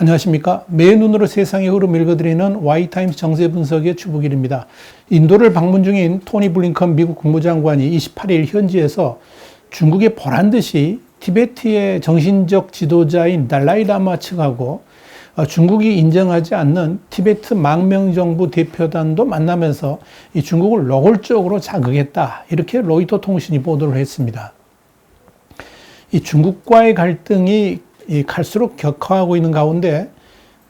안녕하십니까. 매의 눈으로 세상의 흐름 읽어드리는 와이타임스 정세 분석의 주북일입니다. 인도를 방문 중인 토니 블링컨 미국 국무장관이 28일 현지에서 중국에 보란듯이 티베트의 정신적 지도자인 달라이라마 측하고 중국이 인정하지 않는 티베트 망명정부 대표단도 만나면서 이 중국을 노골적으로 자극했다. 이렇게 로이터 통신이 보도를 했습니다. 이 중국과의 갈등이 갈수록 격화하고 있는 가운데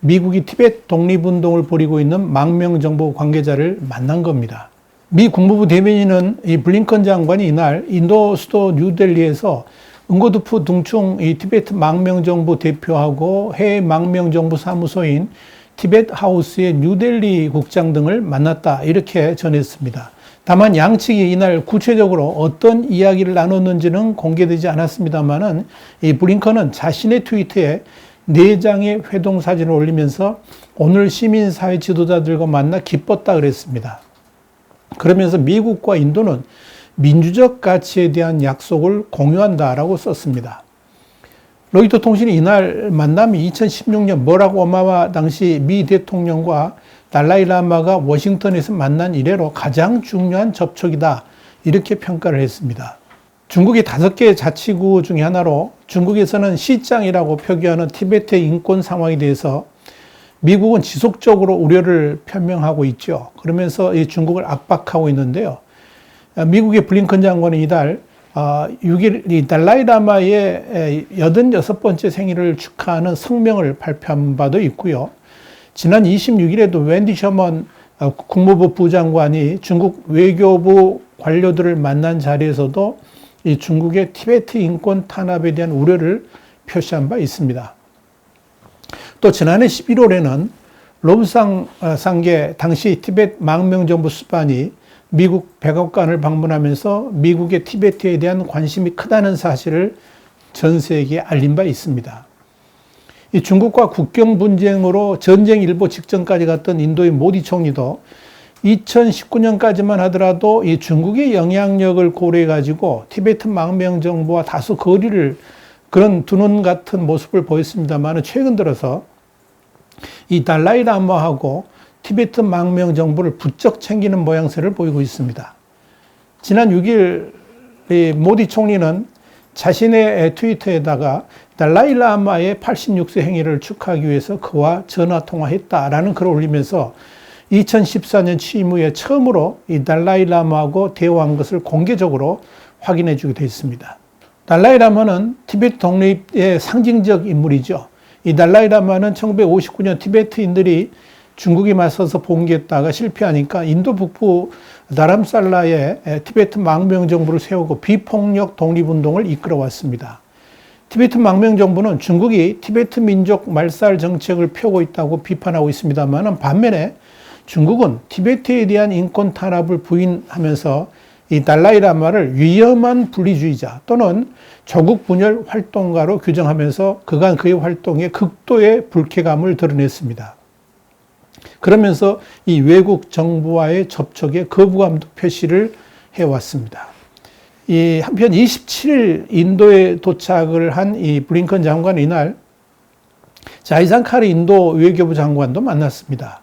미국이 티베트 독립운동을 벌이고 있는 망명정부 관계자를 만난 겁니다. 미 국무부 대변인은 이 블링컨 장관이 이날 인도 수도 뉴델리에서 응고두프 등충 이 티베트 망명정부 대표하고 해외 망명정부 사무소인 티베트 하우스의 뉴델리 국장 등을 만났다 이렇게 전했습니다. 다만 양측이 이날 구체적으로 어떤 이야기를 나눴는지는 공개되지 않았습니다만은 이 블링컨은 자신의 트위터에 4장의 회동 사진을 올리면서 오늘 시민사회 지도자들과 만나 기뻤다 그랬습니다. 그러면서 미국과 인도는 민주적 가치에 대한 약속을 공유한다라고 썼습니다. 로이터 통신이 이날 만남이 2016년 버락 오바마 당시 미 대통령과 달라이라마가 워싱턴에서 만난 이래로 가장 중요한 접촉이다 이렇게 평가를 했습니다. 중국의 5개 자치구 중에 하나로 중국에서는 시장이라고 표기하는 티베트의 인권 상황에 대해서 미국은 지속적으로 우려를 표명하고 있죠. 그러면서 이 중국을 압박하고 있는데요. 미국의 블링컨 장관은 이달 6일 이 달라이라마의 86번째 생일을 축하하는 성명을 발표한 바도 있고요. 지난 26일에도 웬디 셔먼 국무부 부장관이 중국 외교부 관료들을 만난 자리에서도 이 중국의 티베트 인권 탄압에 대한 우려를 표시한 바 있습니다. 또 지난해 11월에는 롬상 상계 당시 티베트 망명정부 수반이 미국 백악관을 방문하면서 미국의 티베트에 대한 관심이 크다는 사실을 전 세계에 알린 바 있습니다. 이 중국과 국경 분쟁으로 전쟁 일보 직전까지 갔던 인도의 모디 총리도 2019년까지만 하더라도 이 중국의 영향력을 고려해 가지고 티베트 망명 정부와 다소 거리를 그런 두는 같은 모습을 보였습니다만 최근 들어서 이 달라이라마하고 티베트 망명 정부를 부쩍 챙기는 모양새를 보이고 있습니다. 지난 6일 이 모디 총리는 자신의 트위터에다가 달라이라마의 86세 행위를 축하하기 위해서 그와 전화통화했다라는 글을 올리면서 2014년 취임 후에 처음으로 이 달라이라마하고 대화한 것을 공개적으로 확인해 주게 됐습니다. 달라이라마는 티베트 독립의 상징적 인물이죠. 이 달라이라마는 1959년 티베트인들이 중국에 맞서서 봉기했다가 실패하니까 인도 북부 다람살라에 티베트 망명정부를 세우고 비폭력 독립운동을 이끌어왔습니다. 티베트 망명정부는 중국이 티베트 민족 말살 정책을 펴고 있다고 비판하고 있습니다만 반면에 중국은 티베트에 대한 인권 탄압을 부인하면서 이 달라이라마를 위험한 분리주의자 또는 조국 분열 활동가로 규정하면서 그간 그의 활동에 극도의 불쾌감을 드러냈습니다. 그러면서 이 외국 정부와의 접촉에 거부감도 표시를 해왔습니다. 이 한편 27일 인도에 도착을 한 이 블링컨 장관은 이날 자이상카르 인도 외교부 장관도 만났습니다.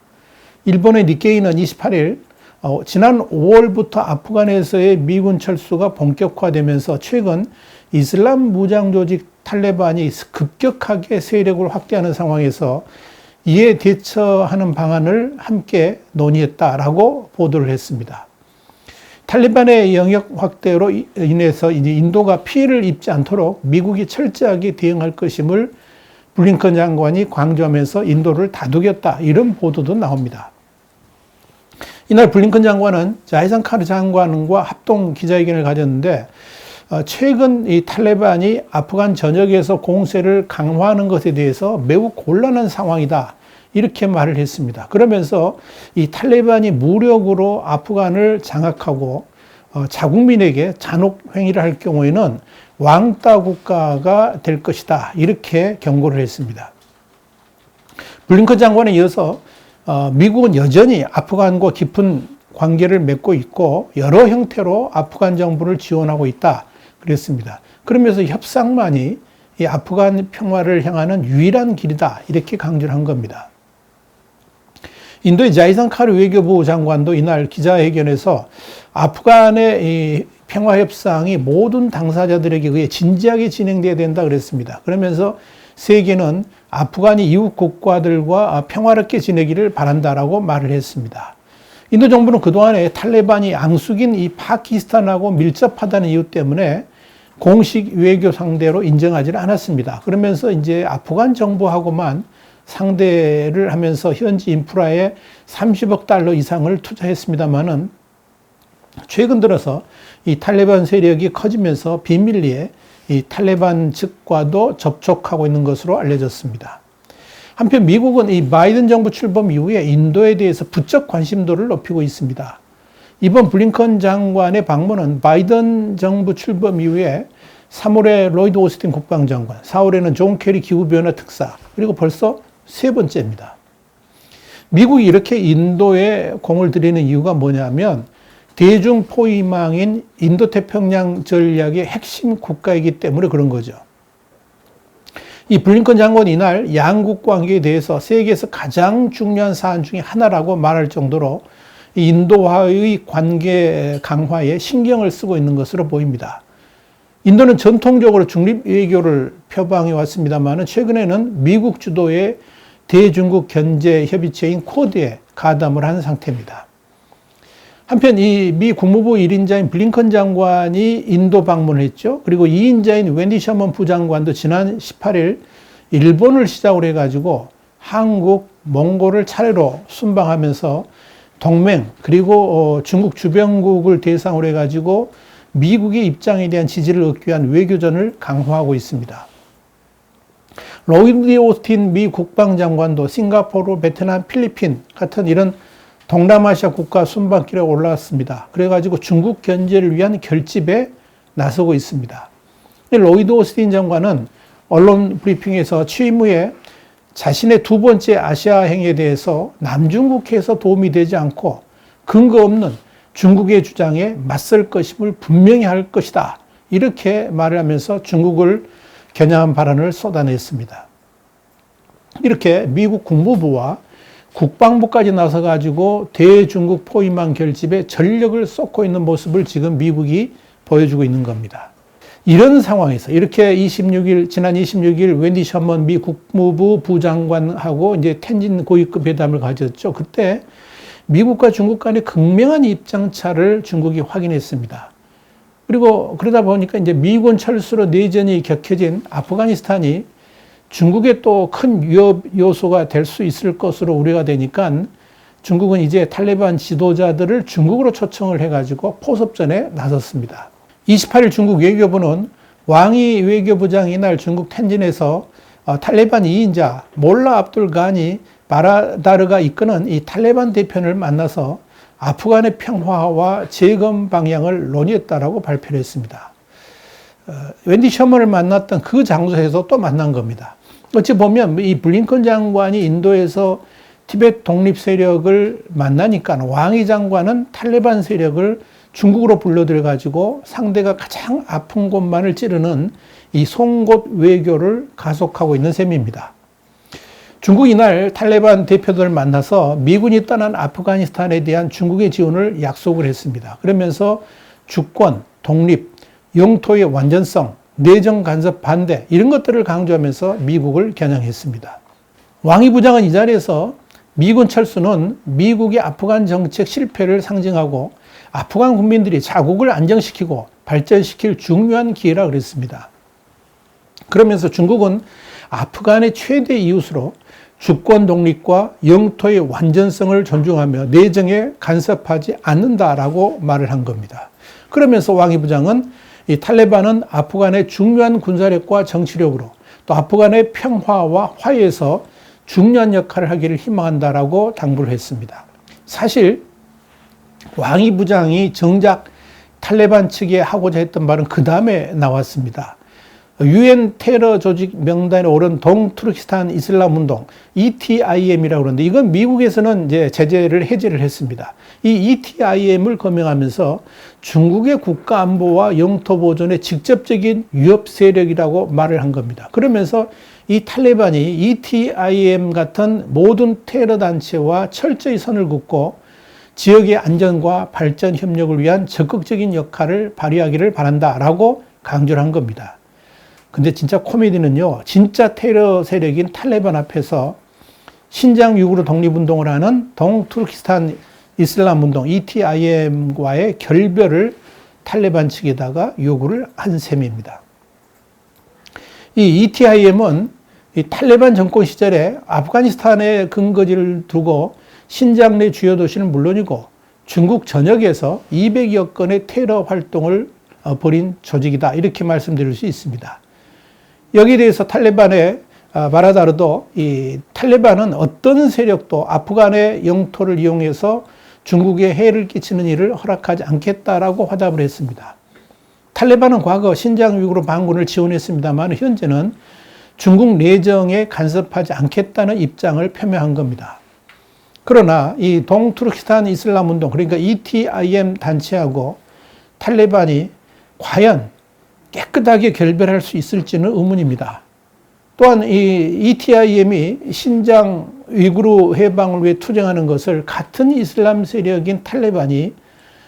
일본의 니케이는 28일 지난 5월부터 아프간에서의 미군 철수가 본격화되면서 최근 이슬람 무장 조직 탈레반이 급격하게 세력을 확대하는 상황에서 이에 대처하는 방안을 함께 논의했다라고 보도를 했습니다. 탈레반의 영역 확대로 인해서 이제 인도가 피해를 입지 않도록 미국이 철저하게 대응할 것임을 블링컨 장관이 강조하면서 인도를 다독였다 이런 보도도 나옵니다. 이날 블링컨 장관은 자이상카르 장관과 합동 기자회견을 가졌는데 최근 이 탈레반이 아프간 전역에서 공세를 강화하는 것에 대해서 매우 곤란한 상황이다 이렇게 말을 했습니다. 그러면서 이 탈레반이 무력으로 아프간을 장악하고 자국민에게 잔혹 행위를 할 경우에는 왕따 국가가 될 것이다 이렇게 경고를 했습니다. 블링컨 장관에 이어서 미국은 여전히 아프간과 깊은 관계를 맺고 있고 여러 형태로 아프간 정부를 지원하고 있다 그랬습니다. 그러면서 협상만이 이 아프간 평화를 향하는 유일한 길이다. 이렇게 강조를 한 겁니다. 인도의 자이상카르 외교부 장관도 이날 기자회견에서 아프간의 이 평화협상이 모든 당사자들에게 의해 진지하게 진행돼야 된다 그랬습니다. 그러면서 세계는 아프간이 이웃 국가들과 평화롭게 지내기를 바란다라고 말을 했습니다. 인도 정부는 그동안에 탈레반이 앙숙인 이 파키스탄하고 밀접하다는 이유 때문에 공식 외교 상대로 인정하지 않았습니다. 그러면서 이제 아프간 정부하고만 상대를 하면서 현지 인프라에 30억 달러 이상을 투자했습니다만은 최근 들어서 이 탈레반 세력이 커지면서 비밀리에 이 탈레반 측과도 접촉하고 있는 것으로 알려졌습니다. 한편 미국은 이 바이든 정부 출범 이후에 인도에 대해서 부쩍 관심도를 높이고 있습니다. 이번 블링컨 장관의 방문은 바이든 정부 출범 이후에 3월에 로이드 오스틴 국방장관, 4월에는 존 케리 기후변화 특사, 그리고 벌써 세 번째입니다. 미국이 이렇게 인도에 공을 들이는 이유가 뭐냐면 대중포위망인 인도태평양 전략의 핵심 국가이기 때문에 그런 거죠. 이 블링컨 장관이 이날 양국 관계에 대해서 세계에서 가장 중요한 사안 중에 하나라고 말할 정도로 인도와의 관계 강화에 신경을 쓰고 있는 것으로 보입니다. 인도는 전통적으로 중립 외교를 표방해 왔습니다만 최근에는 미국 주도의 대중국 견제 협의체인 쿼드에 가담을 한 상태입니다. 한편 이 미 국무부 1인자인 블링컨 장관이 인도 방문을 했죠. 그리고 2인자인 웬디 셔먼 부장관도 지난 18일 일본을 시작으로 해가지고 한국, 몽골을 차례로 순방하면서 동맹 그리고 중국 주변국을 대상으로 해가지고 미국의 입장에 대한 지지를 얻기 위한 외교전을 강화하고 있습니다. 로이드 오스틴 미 국방장관도 싱가포르, 베트남, 필리핀 같은 이런 동남아시아 국가 순방길에 올라왔습니다. 그래가지고 중국 견제를 위한 결집에 나서고 있습니다. 로이드 오스틴 장관은 언론 브리핑에서 취임 후에 자신의 두 번째 아시아 행에 대해서 남중국해에서 도움이 되지 않고 근거 없는 중국의 주장에 맞설 것임을 분명히 할 것이다. 이렇게 말을 하면서 중국을 겨냥한 발언을 쏟아냈습니다. 이렇게 미국 국무부와 국방부까지 나서가지고 대중국 포위망 결집에 전력을 쏟고 있는 모습을 지금 미국이 보여주고 있는 겁니다. 이런 상황에서 이렇게 지난 26일 웬디 셔먼 미 국무부 부장관하고 이제 텐진 고위급 회담을 가졌죠. 그때 미국과 중국 간의 극명한 입장차를 중국이 확인했습니다. 그리고 그러다 보니까 이제 미군 철수로 내전이 격해진 아프가니스탄이 중국의 또 큰 위협 요소가 될 수 있을 것으로 우려가 되니까 중국은 이제 탈레반 지도자들을 중국으로 초청을 해가지고 포섭전에 나섰습니다. 28일 중국 외교부는 왕이 외교부장이 이날 중국 텐진에서 탈레반 2인자 몰라 압둘 가니 바라다르가 이끄는 이 탈레반 대표를 만나서 아프간의 평화와 재건 방향을 논의했다라고 발표를 했습니다. 웬디 셔먼을 만났던 그 장소에서 또 만난 겁니다. 어찌 보면 이 블링컨 장관이 인도에서 티베트 독립 세력을 만나니까 왕이 장관은 탈레반 세력을 중국으로 불러들여 가지고 상대가 가장 아픈 곳만을 찌르는 이 송곳 외교를 가속하고 있는 셈입니다. 중국이 이날 탈레반 대표들을 만나서 미군이 떠난 아프가니스탄에 대한 중국의 지원을 약속을 했습니다. 그러면서 주권, 독립, 영토의 완전성, 내정 간섭 반대 이런 것들을 강조하면서 미국을 겨냥했습니다. 왕이 부장은 이 자리에서 미군 철수는 미국의 아프간 정책 실패를 상징하고 아프간 국민들이 자국을 안정시키고 발전시킬 중요한 기회라 그랬습니다. 그러면서 중국은 아프간의 최대 이웃으로 주권 독립과 영토의 완전성을 존중하며 내정에 간섭하지 않는다라고 말을 한 겁니다. 그러면서 왕이 부장은 이 탈레반은 아프간의 중요한 군사력과 정치력으로 또 아프간의 평화와 화해에서 중요한 역할을 하기를 희망한다라고 당부를 했습니다. 사실 왕이 부장이 정작 탈레반 측에 하고자 했던 말은 그 다음에 나왔습니다. UN 테러 조직 명단에 오른 동투르키스탄 이슬람 운동 ETIM이라고 그러는데 이건 미국에서는 이제 제재를 해제를 했습니다. 이 ETIM을 거명하면서 중국의 국가 안보와 영토 보존에 직접적인 위협 세력이라고 말을 한 겁니다. 그러면서 이 탈레반이 ETIM 같은 모든 테러 단체와 철저히 선을 긋고 지역의 안전과 발전 협력을 위한 적극적인 역할을 발휘하기를 바란다라고 강조를 한 겁니다. 근데 진짜 코미디는요, 진짜 테러 세력인 탈레반 앞에서 신장 위구르 독립운동을 하는 동투르키스탄 이슬람 운동 ETIM과의 결별을 탈레반 측에다가 요구를 한 셈입니다. 이 ETIM은 이 탈레반 정권 시절에 아프가니스탄에 근거지를 두고 신장 내 주요 도시는 물론이고 중국 전역에서 200여 건의 테러 활동을 벌인 조직이다. 이렇게 말씀드릴 수 있습니다. 여기에 대해서 탈레반의 말하자라도 이 탈레반은 어떤 세력도 아프간의 영토를 이용해서 중국에 해를 끼치는 일을 허락하지 않겠다라고 화답을 했습니다. 탈레반은 과거 신장 위구르 반군을 지원했습니다만 현재는 중국 내정에 간섭하지 않겠다는 입장을 표명한 겁니다. 그러나 이 동투르키스탄 이슬람 운동 그러니까 ETIM 단체하고 탈레반이 과연 깨끗하게 결별할 수 있을지는 의문입니다. 또한 이 ETIM이 신장 위구르 해방을 위해 투쟁하는 것을 같은 이슬람 세력인 탈레반이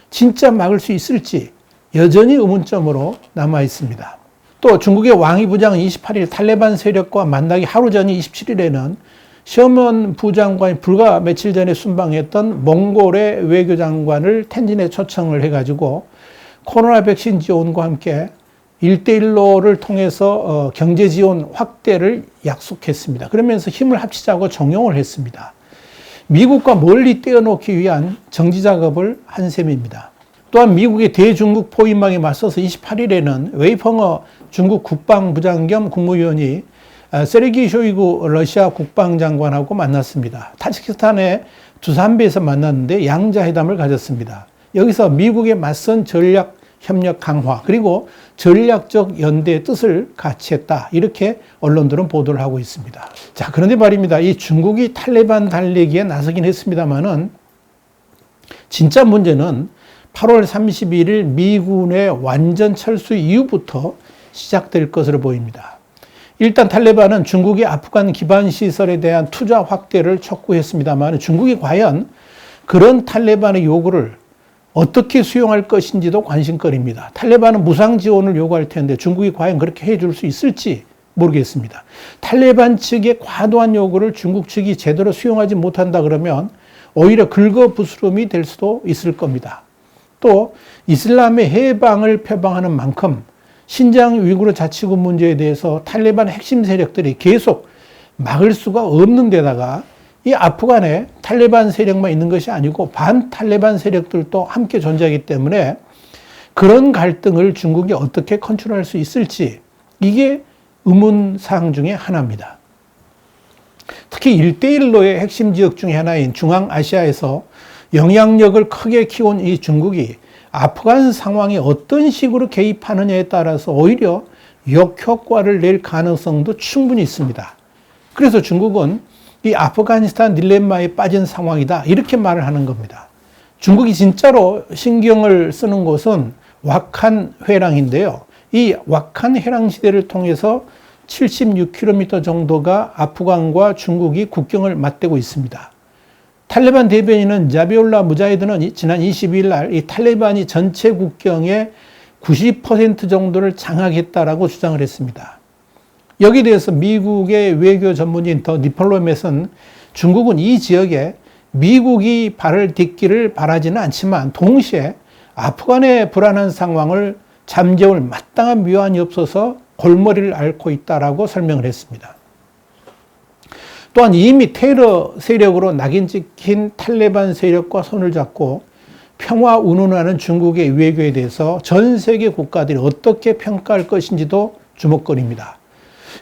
진짜 막을 수 있을지 여전히 의문점으로 남아 있습니다. 또 중국의 왕이 부장은 28일 탈레반 세력과 만나기 하루 전인 27일에는 셔먼 부장관이 불과 며칠 전에 순방했던 몽골의 외교장관을 텐진에 초청을 해가지고 코로나 백신 지원과 함께 1대1로를 통해서 경제 지원 확대를 약속했습니다. 그러면서 힘을 합치자고 종용을 했습니다. 미국과 멀리 떼어놓기 위한 정지 작업을 한 셈입니다. 또한 미국의 대중국 포위망에 맞서서 28일에는 웨이펑어 중국 국방부장 겸 국무위원이 세르게이 쇼이구 러시아 국방장관하고 만났습니다. 타지키스탄의 두산베에서 만났는데 양자회담을 가졌습니다. 여기서 미국의 맞선 전략 협력 강화 그리고 전략적 연대의 뜻을 같이 했다. 이렇게 언론들은 보도를 하고 있습니다. 자, 그런데 말입니다. 이 중국이 탈레반 달래기에 나서긴 했습니다만은 진짜 문제는 8월 31일 미군의 완전 철수 이후부터 시작될 것으로 보입니다. 일단 탈레반은 중국의 아프간 기반 시설에 대한 투자 확대를 촉구했습니다만 중국이 과연 그런 탈레반의 요구를 어떻게 수용할 것인지도 관심거리입니다. 탈레반은 무상 지원을 요구할 텐데 중국이 과연 그렇게 해줄 수 있을지 모르겠습니다. 탈레반 측의 과도한 요구를 중국 측이 제대로 수용하지 못한다 그러면 오히려 긁어부스럼이 될 수도 있을 겁니다. 또 이슬람의 해방을 표방하는 만큼 신장 위구르 자치구 문제에 대해서 탈레반 핵심 세력들이 계속 막을 수가 없는 데다가 이 아프간에 탈레반 세력만 있는 것이 아니고 반탈레반 세력들도 함께 존재하기 때문에 그런 갈등을 중국이 어떻게 컨트롤할 수 있을지 이게 의문사항 중에 하나입니다. 특히 1대1로의 핵심 지역 중에 하나인 중앙아시아에서 영향력을 크게 키운 이 중국이 아프간 상황에 어떤 식으로 개입하느냐에 따라서 오히려 역효과를 낼 가능성도 충분히 있습니다. 그래서 중국은 이 아프가니스탄 딜레마에 빠진 상황이다. 이렇게 말을 하는 겁니다. 중국이 진짜로 신경을 쓰는 곳은 왁한 회랑인데요. 이 왁한 회랑 시대를 통해서 76km 정도가 아프간과 중국이 국경을 맞대고 있습니다. 탈레반 대변인은 자비올라 무자히드는 지난 22일 날 이 탈레반이 전체 국경의 90% 정도를 장악했다라고 주장을 했습니다. 여기에 대해서 미국의 외교 전문인 더 디플로맷은 중국은 이 지역에 미국이 발을 딛기를 바라지는 않지만 동시에 아프간의 불안한 상황을 잠재울 마땅한 묘안이 없어서 골머리를 앓고 있다라고 설명을 했습니다. 또한 이미 테러 세력으로 낙인 찍힌 탈레반 세력과 손을 잡고 평화 운운하는 중국의 외교에 대해서 전 세계 국가들이 어떻게 평가할 것인지도 주목거리입니다.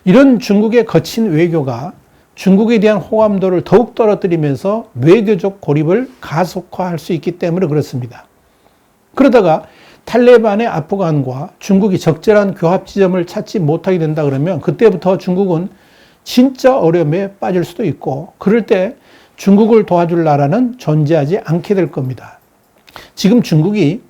이런 중국의 거친 외교가 중국에 대한 호감도를 더욱 떨어뜨리면서 외교적 고립을 가속화할 수 있기 때문에 그렇습니다. 그러다가 탈레반의 아프간과 중국이 적절한 교합 지점을 찾지 못하게 된다 그러면 그때부터 중국은 진짜 어려움에 빠질 수도 있고 그럴 때 중국을 도와줄 나라는 존재하지 않게 될 겁니다. 지금 중국이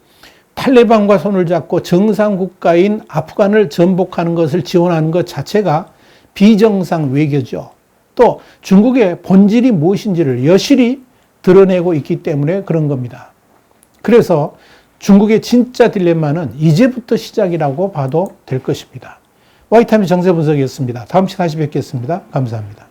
탈레반과 손을 잡고 정상국가인 아프간을 전복하는 것을 지원하는 것 자체가 비정상 외교죠. 또 중국의 본질이 무엇인지를 여실히 드러내고 있기 때문에 그런 겁니다. 그래서 중국의 진짜 딜레마는 이제부터 시작이라고 봐도 될 것입니다. 화이트타임즈 정세분석이었습니다. 다음 시간에 다시 뵙겠습니다. 감사합니다.